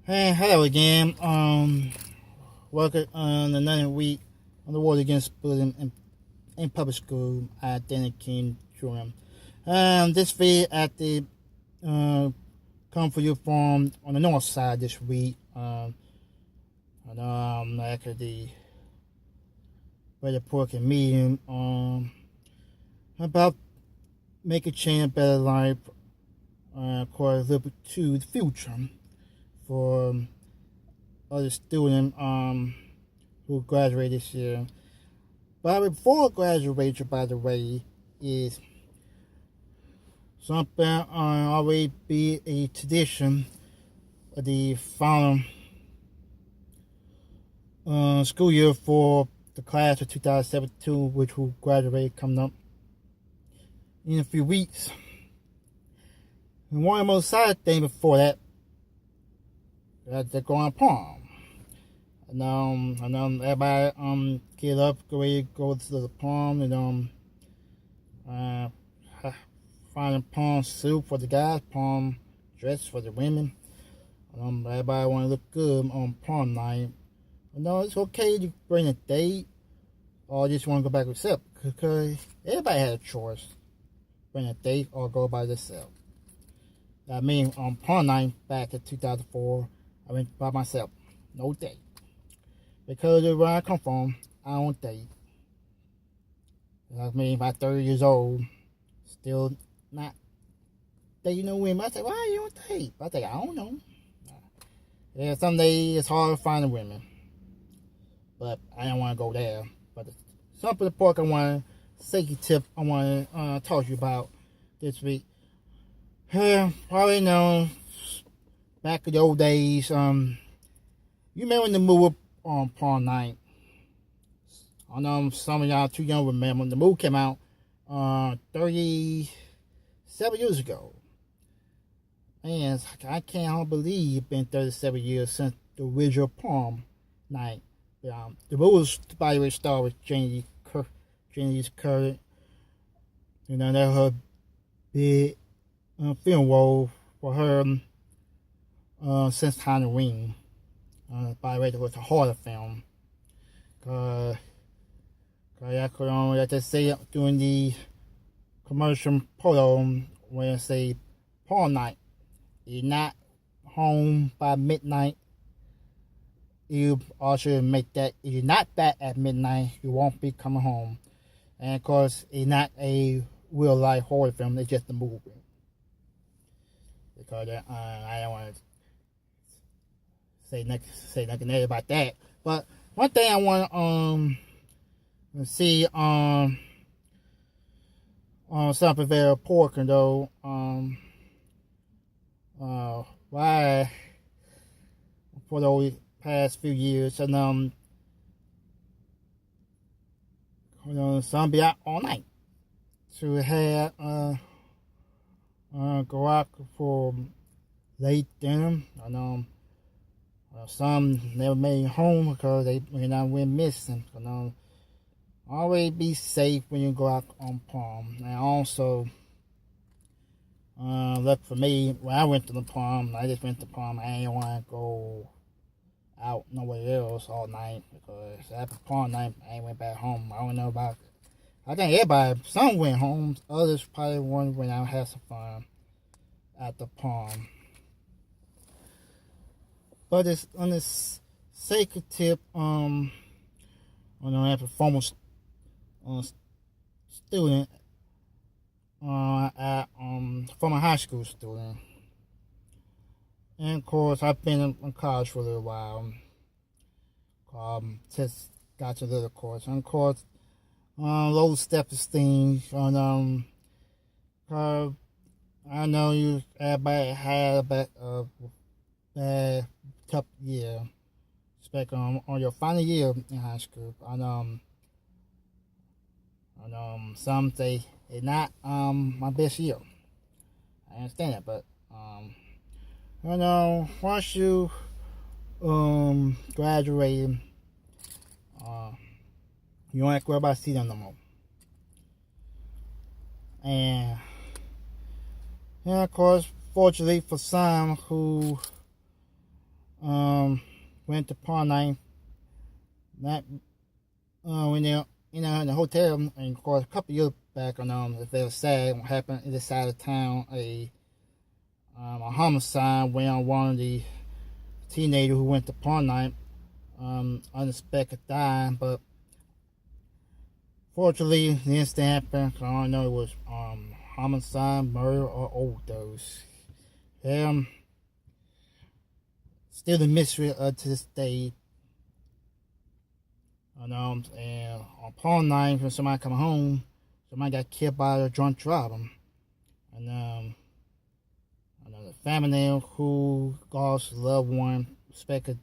Hey, hello again. Welcome on another week on the war against bullying in public school at Dennis King Durham. This week at the come for you from on the north side this week. After the weather pork and meeting about making change a better life, according to the future for other student who graduated this year. But before graduation, by the way, is something always be a tradition of the final school year for the class of 2072, which will graduate coming up in a few weeks. And one of the most sad things before that, they're going on prom. And everybody get up, go to the prom, find a prom suit for the guys, prom dress for the women. Everybody want to look good on prom night. It's okay to bring a date or just want to go back with yourself, because everybody had a choice: bring a date or go by themselves. I mean, on prom night back in 2004, I went by myself, no date. Because of where I come from, I don't date. I mean, about 30 years old, still not dating no women. I say, why you don't date? I say, I don't know. Yeah, some days it's hard to find a women. But I don't want to go there. But something the park I want to, safety tip I want to talk to you about this week. Probably know, back in the old days, you remember when the movie on Prom Night? I know some of y'all too young to remember. The movie came out 37 years ago. Man, I can't believe it's been 37 years since the original Prom Night. The movie was, by the way, starred with Jamie Curry. That her big film role for her since Halloween. By the way, it was a horror film. Like they say during the commercial program, when they say prom night, you're not home by midnight. You also make that if you're not back at midnight, you won't be coming home. And of course, it's not a real life horror film; it's just a movie. Because I don't want to say nothing negative about that. But one thing I want to see something very important though. Why for those past few years and some be out all night to have go out for late dinner. Some never made it home because they went missing. Always be safe when you go out on prom. And also, look for me, when I went to the prom, I just went to prom. I ain't want to go out nowhere else all night because after prom night, I ain't went back home. I don't know about it. I think everybody, some went home, others probably went out and had some fun at the prom. But it's on this sacred tip, a former student, from a high school student. And of course, I've been in college for a little while. Just got to a little course. And of course, low self-esteem. I know everybody had a bad tough year, especially on your final year in high school. Some say it's not my best year. I understand that, but once you graduate, you don't have to worry about seeing them no more. And of course, fortunately for some who went to prom night. That when they're in the hotel, and of course a couple years back, it's very sad what happened in this side of town. A homicide went on one of the teenagers who went to prom night. Unexpected die, but fortunately the incident happened. I don't know it was homicide, murder, or overdose. Still the mystery to this day. And on prom night, when somebody come home, somebody got killed by a drunk driver. And the family who lost a loved one expected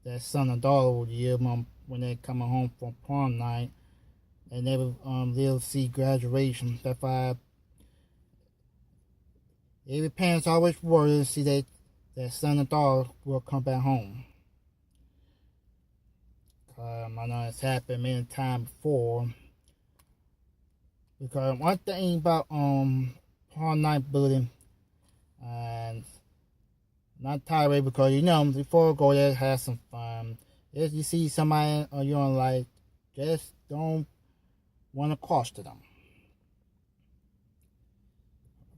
that son or daughter would year when they coming home from prom night, and they would live to see graduation. That's why every parent's always worried to see that son or daughter will come back home. I know it's happened many times before. Because one thing about prom night bullying, and not tirade, because before go there, have some fun. If you see somebody you don't like, just don't want to cross to them.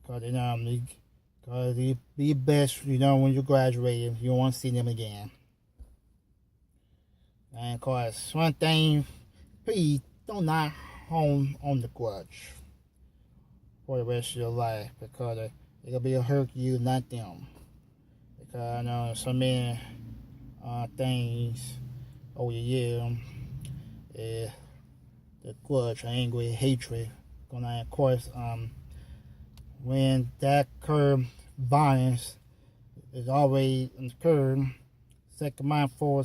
Because you be best, when you graduate, you don't want to see them again. And of course, one thing, please don't knock home on the grudge for the rest of your life, because it'll be a hurt you, not them. Because I know so many things over the year, the grudge, angry, hatred, going on. Of course, when that occurs, violence is always occurred. Second mind for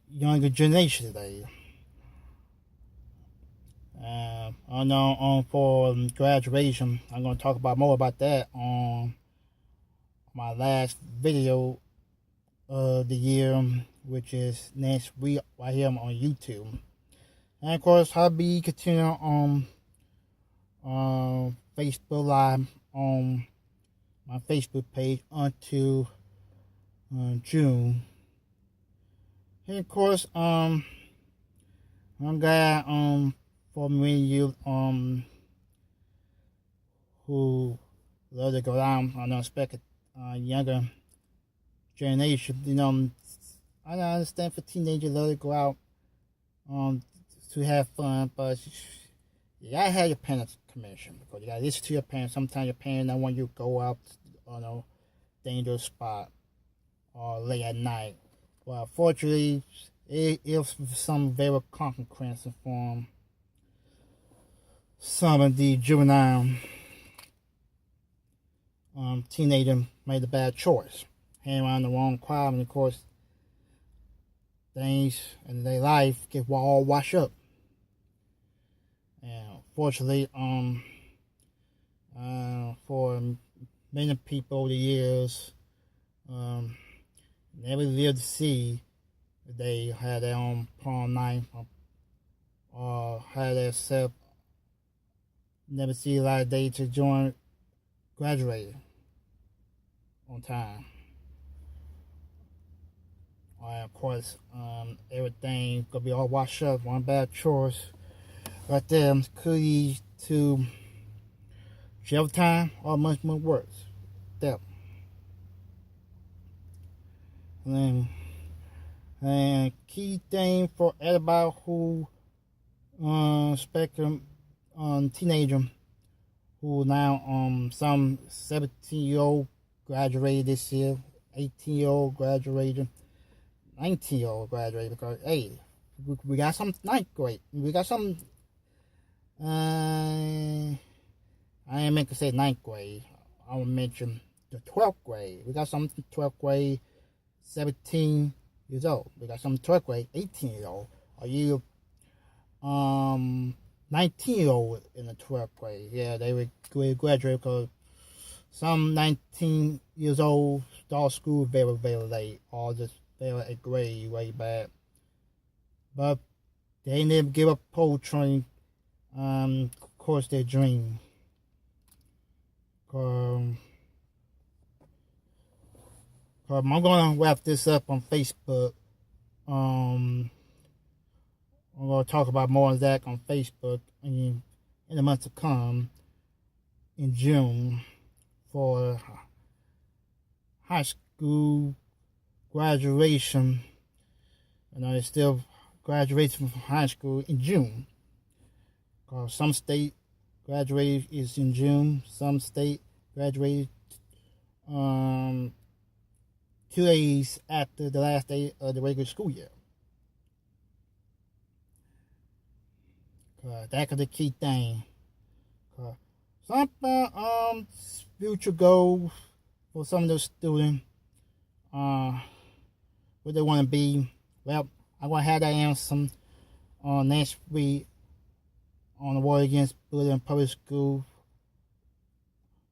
younger generation today. I know for graduation, I'm going to talk about more about that on my last video of the year, which is next week right here on YouTube. And of course, I'll be continuing on Facebook Live on my Facebook page until June. And of course, I'm glad for many of you who love to go down on unexpected younger generation. I understand for teenagers love to go out to have fun, but you gotta have your parents' permission, because you gotta listen to your parents. Sometimes your parents don't want you to go out on a dangerous spot or late at night. Well, fortunately, it's some very consequences from some of the juvenile teenager made a bad choice, hang around the wrong crowd, and of course, things in their life get all washed up. And fortunately, for many people over the years, never lived to see they had their own prom night, or had their self, never see a lot of day to join graduated on time. And of course, everything gonna be all washed up. One bad choice right there could lead to jail time or much more worse. Death. And key thing for everybody who spectrum teenager who now some 17-year-old graduated this year, 18-year-old graduated, 19-year-old graduated, because hey, we got some ninth grade, we got some I ain't meant to say ninth grade, I will mention the 12th grade. We got some 12th grade 17 years old. We got some 12th grade 18 years old. Are you 19-year-old in the 12th grade? Yeah, they would graduate, because some 19 years old start school very, very late, or just fail a grade way back. But they never give up poetry, of course, their dream. I'm going to wrap this up on Facebook. I'm going to talk about more of that on Facebook in the months to come in June for high school graduation. It's still graduation from high school in June. Because some state graduate is in June, some state graduated 2 days after the last day of the regular school year. That's the key thing. Some future goals for some of those students, what they want to be. Well, I'm going to have that answer next week on the War Against Bullying in Public School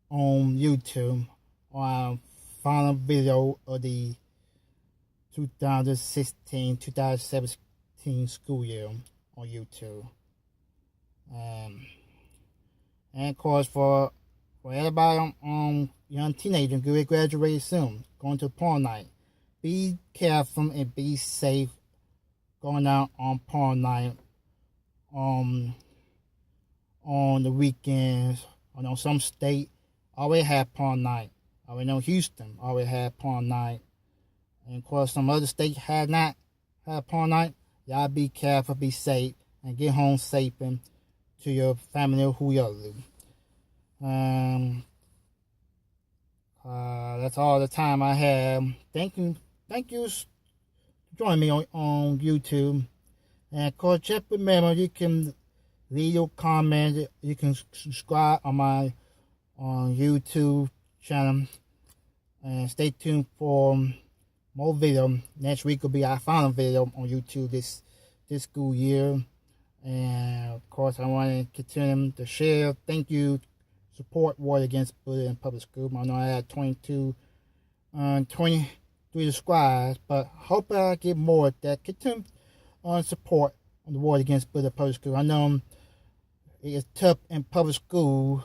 on YouTube, on our final video of the 2016-2017 school year on YouTube. And of course, for everybody young teenagers who will graduate soon, going to prom night, be careful and be safe going out on prom night on the weekends. I know some state already have prom night. I know Houston already had prom night. And of course, some other states had not had prom night. Y'all be careful, be safe, and get home safe and to your family or who you live. That's all the time I have. Thank you for joining me on YouTube. And of course, just remember, you can leave your comment. You can subscribe on my YouTube channel. And stay tuned for more video. Next week will be our final video on YouTube this school year. And of course, I want to continue to share. Thank you. Support War Against Bullying in Public School. I know I had 23 subscribers, but hope I get more that continue support on the War Against Bullying in Public School. I know it's tough in public school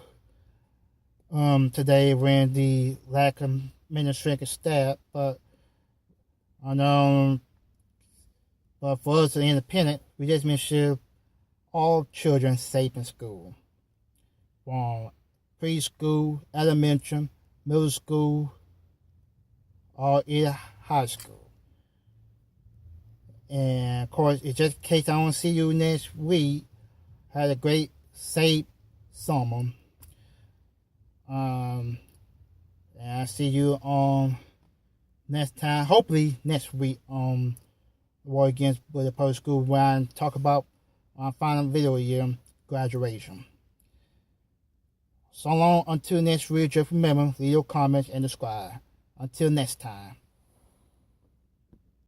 today when the lack of administrative staff, but I know, but for us, the independent, we just make sure all children safe in school, from preschool, elementary, middle school, or either high school. And of course, it's just in case I don't see you next week, have a great, safe summer. And I see you on next time, hopefully next week on War Against Bullying Public School, where I talk about our final video year, graduation. So long until next week, just remember, leave your comments and subscribe. Until next time.